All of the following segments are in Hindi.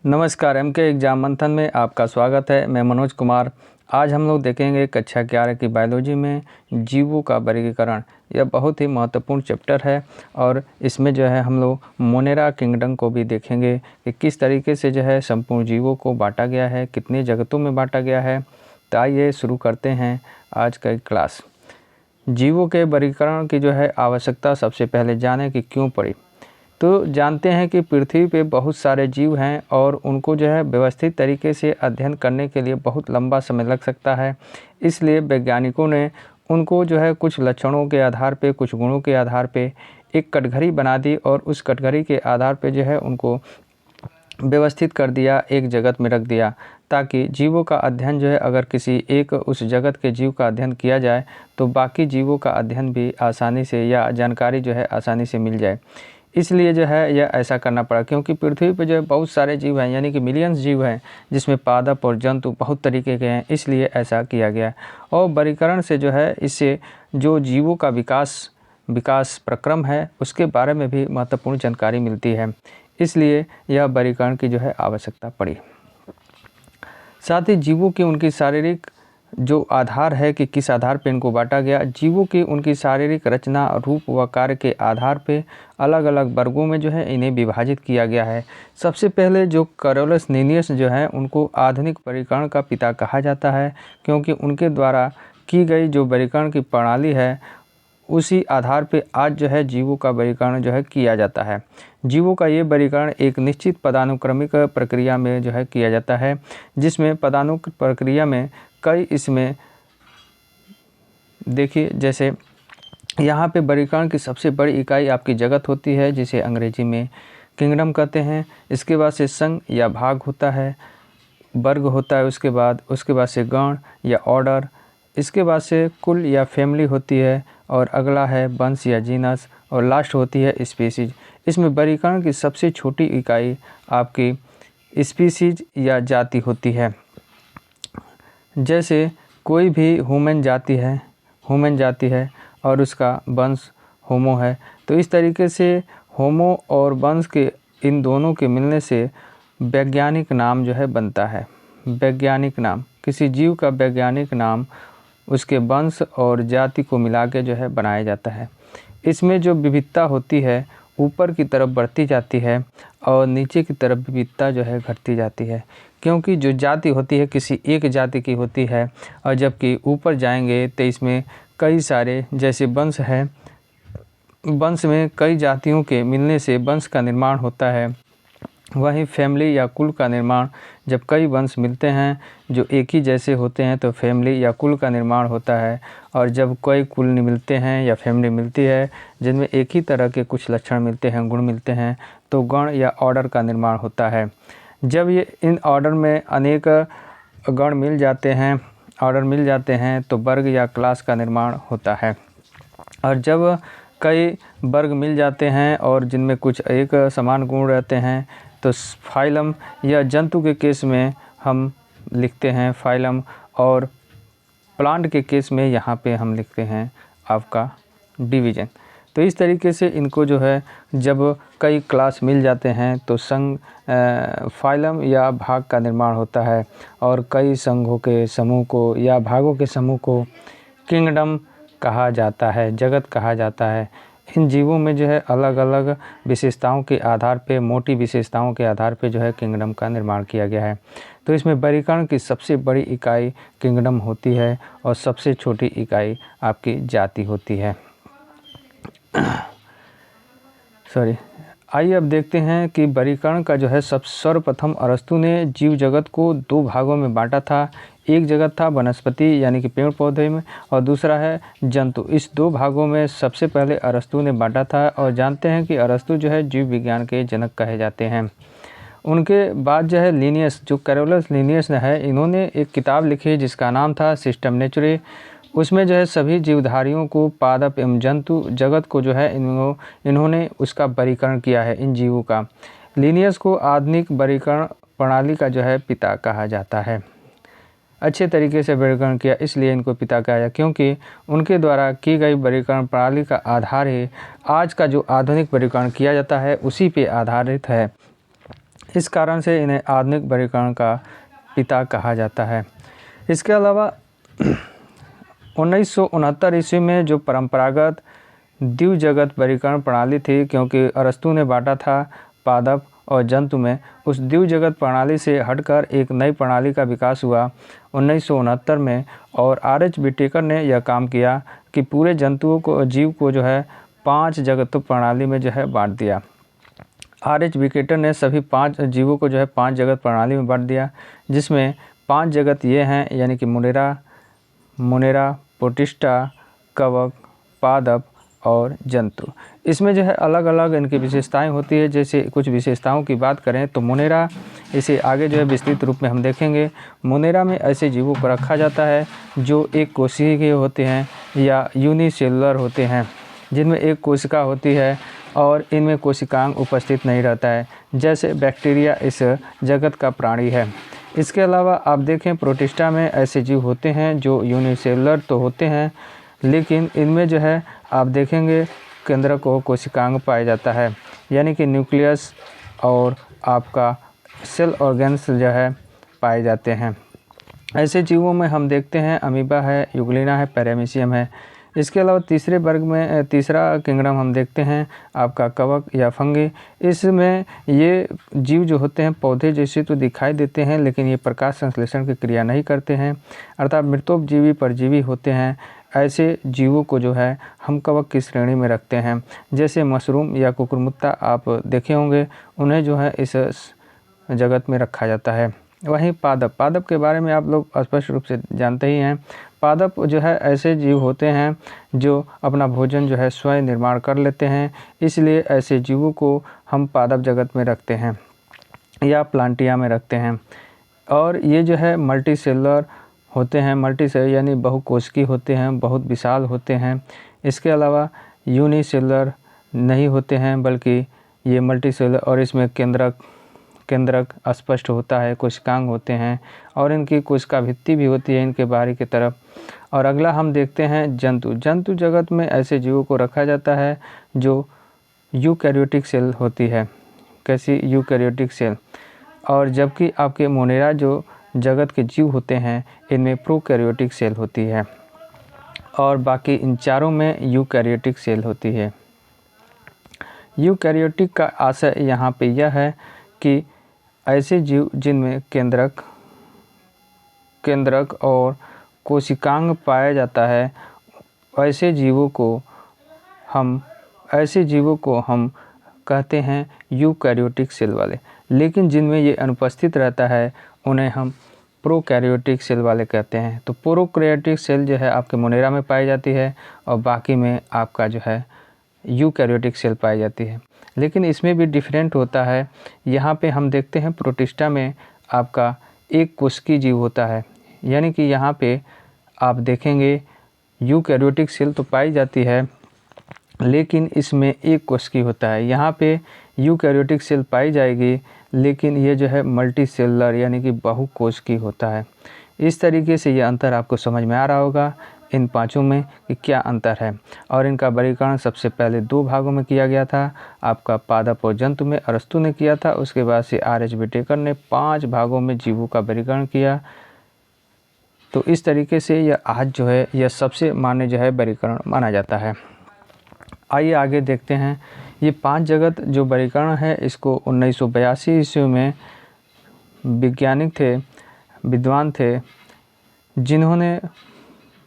नमस्कार, एमके एग्जाम मंथन में आपका स्वागत है। मैं मनोज कुमार। आज हम लोग देखेंगे कक्षा 11 की बायोलॉजी में जीवों का वर्गीकरण। यह बहुत ही महत्वपूर्ण चैप्टर है और इसमें जो है हम लोग मोनेरा किंगडम को भी देखेंगे कि किस तरीके से जो है संपूर्ण जीवों को बांटा गया है, कितने जगतों में बांटा गया है। तो आइए शुरू करते हैं आज का क्लास। जीवों के वर्गीकरण की जो है आवश्यकता सबसे पहले जाने कि क्यों पड़ी। तो जानते हैं कि पृथ्वी पे बहुत सारे जीव हैं और उनको जो है व्यवस्थित तरीके से अध्ययन करने के लिए बहुत लंबा समय लग सकता है। इसलिए वैज्ञानिकों ने उनको जो है कुछ लक्षणों के आधार पे, कुछ गुणों के आधार पे एक कटघरी बना दी और उस कटघरी के आधार पे जो है उनको व्यवस्थित कर दिया, एक जगत में रख दिया, ताकि जीवों का अध्ययन जो है अगर किसी एक उस जगत के जीव का अध्ययन किया जाए तो बाकी जीवों का अध्ययन भी आसानी से या जानकारी जो है आसानी से मिल जाए। इसलिए जो है यह ऐसा करना पड़ा, क्योंकि पृथ्वी पर जो है बहुत सारे जीव हैं, यानी कि मिलियंस जीव हैं, जिसमें पादप और जंतु बहुत तरीके के हैं। इसलिए ऐसा किया गया और वर्गीकरण से जो है इससे जो जीवों का विकास प्रक्रम है उसके बारे में भी महत्वपूर्ण जानकारी मिलती है। इसलिए यह वर्गीकरण की जो है आवश्यकता पड़ी। साथ ही जीवों की उनकी शारीरिक जो आधार है कि किस आधार पर इनको बांटा गया, जीवों की उनकी शारीरिक रचना, रूप व कार्य के आधार पे अलग अलग वर्गों में जो है इन्हें विभाजित किया गया है। सबसे पहले जो कैरोलस लिनियस जो है उनको आधुनिक वर्गीकरण का पिता कहा जाता है, क्योंकि उनके द्वारा की गई जो वर्गीकरण की प्रणाली है उसी आधार पे आज जो है जीवों का वर्गीकरण जो है किया जाता है। जीवों का ये वर्गीकरण एक निश्चित पदानुक्रमिक प्रक्रिया में जो है किया जाता है, जिसमें पदानुक्रमिक प्रक्रिया में कई इसमें देखिए, जैसे यहाँ पे वर्गीकरण की सबसे बड़ी इकाई आपकी जगत होती है, जिसे अंग्रेजी में किंगडम कहते हैं। इसके बाद से संघ या भाग होता है, वर्ग होता है, उसके बाद से गण या ऑर्डर, इसके बाद से कुल या फैमिली होती है, और अगला है वंश या जीनस, और लास्ट होती है स्पीसीज। इसमें वर्गीकरण की सबसे छोटी इकाई आपकी स्पीसीज या जाति होती है। जैसे कोई भी ह्यूमन जाति है और उसका वंश होमो है, तो इस तरीके से होमो और वंश के इन दोनों के मिलने से वैज्ञानिक नाम जो है बनता है। वैज्ञानिक नाम, किसी जीव का वैज्ञानिक नाम उसके वंश और जाति को मिला के जो है बनाया जाता है। इसमें जो विविधता होती है ऊपर की तरफ बढ़ती जाती है और नीचे की तरफ विविधता जो है घटती जाती है, क्योंकि जो जाति होती है किसी एक जाति की होती है, और जबकि ऊपर जाएंगे तो इसमें कई सारे, जैसे वंश है, वंश में कई जातियों के मिलने से वंश का निर्माण होता है। वहीं फैमिली या कुल का निर्माण, जब कई वंश मिलते हैं जो एक ही जैसे होते हैं तो फैमिली या कुल का निर्माण होता है, और जब कई कुल मिलते हैं या फैमिली मिलती है जिनमें एक ही तरह के कुछ लक्षण मिलते हैं, गुण मिलते हैं, तो गण या ऑर्डर का निर्माण होता है। जब ये इन ऑर्डर में अनेक गण मिल जाते हैं, ऑर्डर मिल जाते हैं, तो वर्ग या क्लास का निर्माण होता है। और जब कई वर्ग मिल जाते हैं और जिनमें कुछ एक समान गुण रहते हैं तो फाइलम या जंतु के केस में हम लिखते हैं फाइलम, और प्लांट के केस में यहाँ पे हम लिखते हैं आपका डिवीज़न। तो इस तरीके से इनको जो है जब कई क्लास मिल जाते हैं तो संघ, फाइलम या भाग का निर्माण होता है, और कई संघों के समूह को या भागों के समूह को किंगडम कहा जाता है, जगत कहा जाता है। इन जीवों में जो है अलग अलग विशेषताओं के आधार पे, मोटी विशेषताओं के आधार पे जो है किंगडम का निर्माण किया गया है। तो इसमें वर्गीकरण की सबसे बड़ी इकाई किंगडम होती है और सबसे छोटी इकाई आपकी जाति होती है। आइए अब देखते हैं कि वर्गीकरण का जो है सर्वप्रथम अरस्तु ने जीव जगत को दो भागों में बांटा था। एक जगत था वनस्पति यानी कि पेड़ पौधे में, और दूसरा है जंतु। इस दो भागों में सबसे पहले अरस्तु ने बांटा था, और जानते हैं कि अरस्तु जो है जीव विज्ञान के जनक कहे जाते हैं। उनके बाद जो है लिनियस, जो कैरोलस लिनियस है, इन्होंने एक किताब लिखी जिसका नाम था सिस्टम नेचुरे। उसमें जो है सभी जीवधारियों को, पादप एवं जंतु जगत को जो है इन्होंने उसका वर्गीकरण किया है इन जीवों का। लिनियस को आधुनिक वर्गीकरण प्रणाली का जो है पिता कहा जाता है। अच्छे तरीके से वर्गीकरण किया, इसलिए इनको पिता कहा जाता, क्योंकि उनके द्वारा की गई वर्गीकरण प्रणाली का आधार ही आज का जो आधुनिक वर्गीकरण किया जाता है उसी पे आधारित है। इस कारण से इन्हें आधुनिक वर्गीकरण का पिता कहा जाता है। इसके अलावा 1969 ईस्वी में जो परंपरागत द्विजगत वर्गीकरण प्रणाली थी, क्योंकि अरस्तु ने बांटा था पादप और जंतु में, उस द्विजगत प्रणाली से हटकर एक नई प्रणाली का विकास हुआ 1969 में। और आर.एच. व्हिटेकर ने यह काम किया कि पूरे जंतुओं को, जीव को जो है 5 जगत प्रणाली में जो है बांट दिया। आर.एच. व्हिटेकर ने सभी 5 जीवों को जो है 5 जगत प्रणाली में बांट दिया, जिसमें 5 जगत ये हैं, यानी कि मोनेरा, प्रोटिस्टा, कवक, पादप और जंतु। इसमें जो है अलग अलग इनकी विशेषताएं होती है। जैसे कुछ विशेषताओं की बात करें तो मोनेरा, इसे आगे जो है विस्तृत रूप में हम देखेंगे। मोनेरा में ऐसे जीवों को रखा जाता है जो एक कोशिकीय के होते हैं या यूनिसेलुलर होते हैं, जिनमें एक कोशिका होती है और इनमें कोशिकांग उपस्थित नहीं रहता है, जैसे बैक्टीरिया इस जगत का प्राणी है। इसके अलावा आप देखें प्रोटिस्टा में ऐसे जीव होते हैं जो यूनिसेलुलर तो होते हैं, लेकिन इनमें जो है आप देखेंगे केंद्रक और कोशिकांग पाया जाता है, यानी कि न्यूक्लियस और आपका सेल ऑर्गन्स जो है पाए जाते हैं। ऐसे जीवों में हम देखते हैं अमीबा है, यूग्लिना है, पैरामीशियम है। इसके अलावा तीसरे वर्ग में तीसरा किंगडम हम देखते हैं आपका कवक या फंगी। इसमें ये जीव जो होते हैं पौधे जैसे तो दिखाई देते हैं, लेकिन ये प्रकाश संश्लेषण की क्रिया नहीं करते हैं, अर्थात मृतोपजीवी परजीवी होते हैं। ऐसे जीवों को जो है हम कवक की श्रेणी में रखते हैं। जैसे मशरूम या कुकुरमुत्ता आप देखे होंगे, उन्हें जो है इस जगत में रखा जाता है। वहीं पादप के बारे में आप लोग स्पष्ट रूप से जानते ही हैं। पादप जो है ऐसे जीव होते हैं जो अपना भोजन जो है स्वयं निर्माण कर लेते हैं, इसलिए ऐसे जीवों को हम पादप जगत में रखते हैं या प्लांटिया में रखते हैं। और ये जो है मल्टी सेलुलर होते हैं, मल्टीसेलुलर यानी बहुकोशिकीय होते हैं, बहुत विशाल होते हैं। इसके अलावा यूनिसेलुलर नहीं होते हैं, बल्कि ये मल्टीसेलुलर, और इसमें केंद्रक स्पष्ट होता है, कोशिकांग होते हैं और इनकी कोशिका भित्ति भी होती है इनके बाहरी की तरफ। और अगला हम देखते हैं जंतु जगत में ऐसे जीवों को रखा जाता है जो यूकैरियोटिक सेल होती है। कैसी? Eukaryotic cell. और जबकि आपके मोनेरा जो जगत के जीव होते हैं इनमें प्रोकैरियोटिक सेल होती है और बाकी इन चारों में यूकैरियोटिक सेल होती है। यूकैरियोटिक का आशय यहाँ पे यह है कि ऐसे जीव जिनमें केंद्रक और कोशिकांग पाया जाता है, ऐसे जीवों को हम कहते हैं यूकैरियोटिक सेल वाले। लेकिन जिनमें ये अनुपस्थित रहता है उन्हें हम प्रोकैरियोटिक सेल वाले कहते हैं। तो प्रोकैरियोटिक सेल जो है आपके मोनेरा में पाई जाती है और बाकी में आपका जो है यूकैरियोटिक सेल पाई जाती है। लेकिन इसमें भी डिफरेंट होता है। यहाँ पे हम देखते हैं प्रोटिस्टा में आपका एक कोशिकीय जीव होता है, यानी कि यहाँ पे आप देखेंगे यूकैरियोटिक सेल तो पाई जाती है, लेकिन इसमें एक कोशिकीय होता है। यहाँ पे यूकैरियोटिक सेल पाई जाएगी, लेकिन ये जो है मल्टी सेलुलर यानी कि बहुकोशिकीय होता है। इस तरीके से ये अंतर आपको समझ में आ रहा होगा इन पांचों में कि क्या अंतर है। और इनका वर्गीकरण सबसे पहले 2 भागों में किया गया था, आपका पादप और जंतु में अरस्तु ने किया था। उसके बाद से आर.एच. व्हिटेकर ने 5 भागों में जीवों का वर्गीकरण किया। तो इस तरीके से यह आज जो है यह सबसे मान्य जो है वर्गीकरण माना जाता है। आइए आगे देखते हैं। ये 5 जगत जो वर्गीकरण है इसको 1982 ईस्वी में विद्वान थे जिन्होंने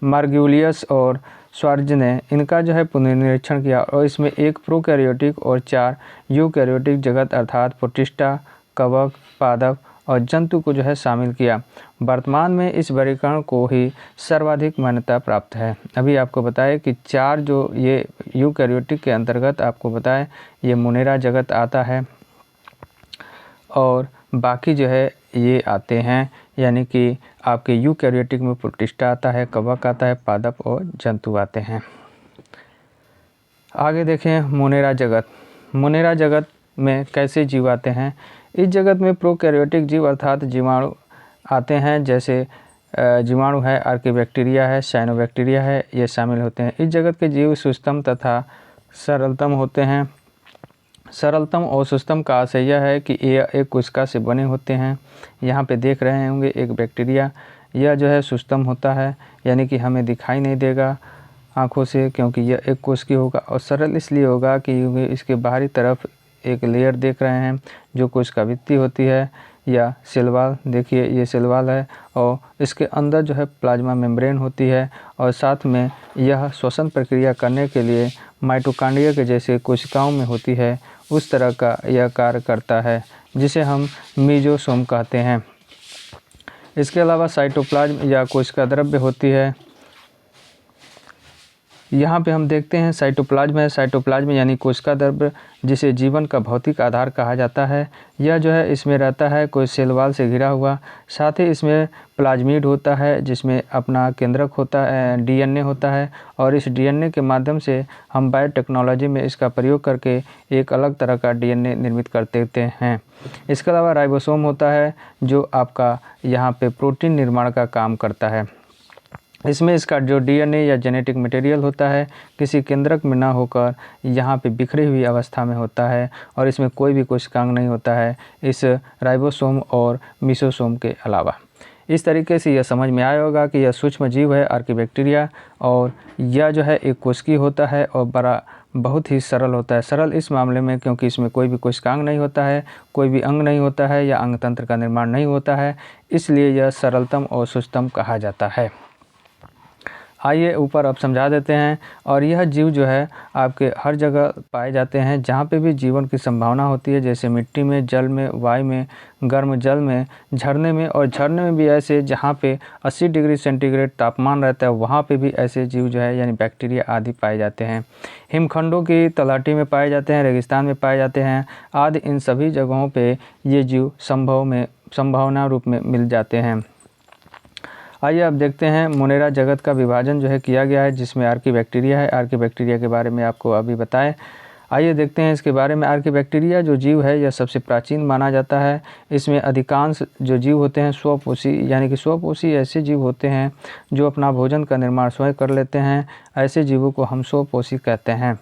मार्ग्यूलियस और स्वार्ज ने इनका जो है पुनर्निरीक्षण किया और इसमें 1 प्रोकैरियोटिक और 4 यूकैरियोटिक जगत अर्थात प्रोटिस्टा, कवक, पादप और जंतु को जो है शामिल किया। वर्तमान में इस वर्गीकरण को ही सर्वाधिक मान्यता प्राप्त है। अभी आपको बताया कि 4 जो ये यूकैरियोटिक के अंतर्गत आपको बताया ये मोनेरा जगत आता है और बाकी जो है ये आते हैं, यानी कि आपके यूकैरियोटिक में प्रोटिस्टा आता है, कवक आता है, पादप और जंतु आते हैं। आगे देखें मोनेरा जगत में कैसे जीव आते हैं। इस जगत में प्रोकैरियोटिक जीव अर्थात जीवाणु आते हैं, जैसे जीवाणु है, आर्कीबैक्टीरिया है, साइनोबैक्टीरिया है, ये शामिल होते हैं। इस जगत के जीव सूक्ष्मतम तथा सरलतम होते हैं। सरलतम और सुस्तम का आशय यह है कि ये एक कोशिका से बने होते हैं। यहाँ पे देख रहे होंगे एक बैक्टीरिया, यह जो है सुस्तम होता है, यानी कि हमें दिखाई नहीं देगा आँखों से, क्योंकि यह एक कोशिकीय होगा। और सरल इसलिए होगा कि इसके बाहरी तरफ एक लेयर देख रहे हैं जो कोशिका भित्ति होती है या सेल वॉल। देखिए ये सेल वॉल है और इसके अंदर जो है प्लाज्मा मेम्ब्रेन होती है और साथ में यह श्वसन प्रक्रिया करने के लिए माइटोकॉन्ड्रिया के जैसे कोशिकाओं में होती है, उस तरह का यह कार्य करता है, जिसे हम मीजोसोम कहते हैं। इसके अलावा साइटोप्लाज्म या कोशिका द्रव्य होती है। यहाँ पे हम देखते हैं साइटोप्लाज्म है। साइटोप्लाज्म यानी कोशिका द्रव्य, जिसे जीवन का भौतिक आधार कहा जाता है। यह जो है इसमें रहता है कोई सेल वॉल से घिरा हुआ, साथ ही इसमें प्लाज्मिड होता है जिसमें अपना केंद्रक होता है, डीएनए होता है, और इस डीएनए के माध्यम से हम बायोटेक्नोलॉजी में इसका प्रयोग करके एक अलग तरह का डीएनए निर्मित कर देते हैं। इसके अलावा राइबोसोम होता है जो आपका यहाँ पे प्रोटीन निर्माण का काम करता है। इसमें इसका जो डीएनए या जेनेटिक मटेरियल होता है किसी केंद्रक में ना होकर यहाँ पे बिखरी हुई अवस्था में होता है और इसमें कोई भी कोशिकांग नहीं होता है इस राइबोसोम और मीसोसोम के अलावा। इस तरीके से यह समझ में आया होगा कि यह सूक्ष्म जीव है आर्कीबैक्टीरिया, और यह जो है एक कोशिकीय होता है और बहुत ही सरल होता है। सरल इस मामले में क्योंकि इसमें कोई भी कोशिकांग नहीं होता है, कोई भी अंग नहीं होता है या अंग तंत्र का निर्माण नहीं होता है, इसलिए यह सरलतम और सुस्तम कहा जाता है। आइए ऊपर अब समझा देते हैं। और यह जीव जो है आपके हर जगह पाए जाते हैं जहाँ पे भी जीवन की संभावना होती है, जैसे मिट्टी में, जल में, वायु में, गर्म जल में, झरने में, और झरने में भी ऐसे जहाँ पे 80 डिग्री सेंटीग्रेड तापमान रहता है वहाँ पे भी ऐसे जीव जो है यानी बैक्टीरिया आदि पाए जाते हैं। हिमखंडों की तलहटी में पाए जाते हैं, रेगिस्तान में पाए जाते हैं आदि, इन सभी जगहों पर ये जीव संभावना रूप में मिल जाते हैं। आइए अब देखते हैं मोनेरा जगत का विभाजन जो है किया गया है, जिसमें आर्कीबैक्टीरिया है। आर्कीबैक्टीरिया के बारे में आपको अभी बताएं। आइए देखते हैं इसके बारे में। आर्कीबैक्टीरिया जो जीव है यह सबसे प्राचीन माना जाता है। इसमें अधिकांश जो जीव होते हैं स्वपोषी, यानी कि स्वपोषी ऐसे जीव होते हैं जो अपना भोजन का निर्माण स्वयं कर लेते हैं। ऐसे जीवों को हम स्वपोषी कहते हैं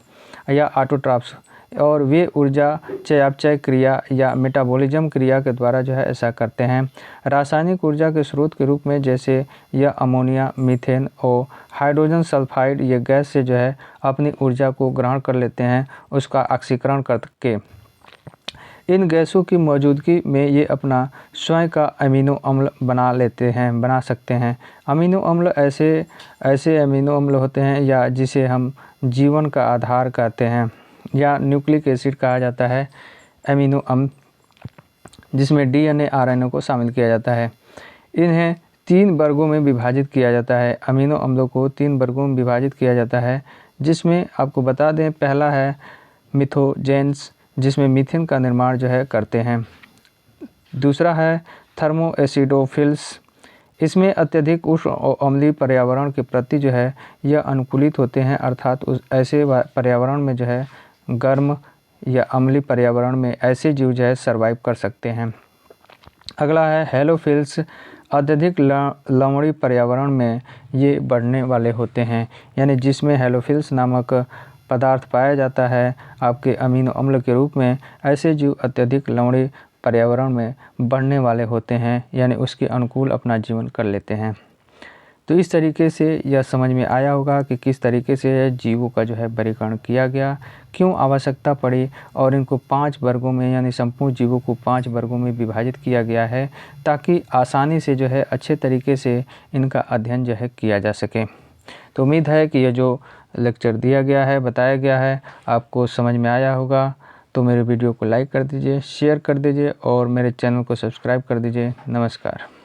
या ऑटोट्रॉफ्स, और वे ऊर्जा चयापचय क्रिया या मेटाबॉलिज्म क्रिया के द्वारा जो है ऐसा करते हैं। रासायनिक ऊर्जा के स्रोत के रूप में जैसे यह अमोनिया, मीथेन और हाइड्रोजन सल्फाइड ये गैस से जो है अपनी ऊर्जा को ग्रहण कर लेते हैं, उसका ऑक्सीकरण करके। इन गैसों की मौजूदगी में ये अपना स्वयं का अमीनो अम्ल बना सकते हैं। अमीनो अम्ल ऐसे अमीनो अम्ल होते हैं या जिसे हम जीवन का आधार कहते हैं या न्यूक्लिक एसिड कहा जाता है, अमीनो अम्ल, जिसमें डीएनए आरएनए को शामिल किया जाता है। इन्हें 3 वर्गों में विभाजित किया जाता है। अमीनो अम्लों को 3 वर्गों में विभाजित किया जाता है, जिसमें आपको बता दें पहला है मिथोजेंस, जिसमें मीथेन का निर्माण जो है करते हैं। दूसरा है थर्मोएसिडोफिल्स, इसमें अत्यधिक उष्ण और अम्लीय पर्यावरण के प्रति जो है यह अनुकूलित होते हैं, अर्थात ऐसे पर्यावरण में जो है गर्म या अम्लीय पर्यावरण में ऐसे जीव जो है सर्वाइव कर सकते हैं। अगला है हेलोफिल्स, अत्यधिक लवणीय पर्यावरण में ये बढ़ने वाले होते हैं, यानी जिसमें हेलोफिल्स नामक पदार्थ पाया जाता है आपके अमीनो अम्ल के रूप में, ऐसे जीव अत्यधिक लवणीय पर्यावरण में बढ़ने वाले होते हैं, यानी उसके अनुकूल अपना जीवन कर लेते हैं। तो इस तरीके से यह समझ में आया होगा कि किस तरीके से जीवों का जो है वर्गीकरण किया गया, क्यों आवश्यकता पड़ी, और इनको 5 वर्गों में यानी संपूर्ण जीवों को 5 वर्गों में विभाजित किया गया है, ताकि आसानी से जो है अच्छे तरीके से इनका अध्ययन जो है किया जा सके। तो उम्मीद है कि यह जो लेक्चर दिया गया है, बताया गया है, आपको समझ में आया होगा। तो मेरे वीडियो को लाइक कर दीजिए, शेयर कर दीजिए और मेरे चैनल को सब्सक्राइब कर दीजिए। नमस्कार।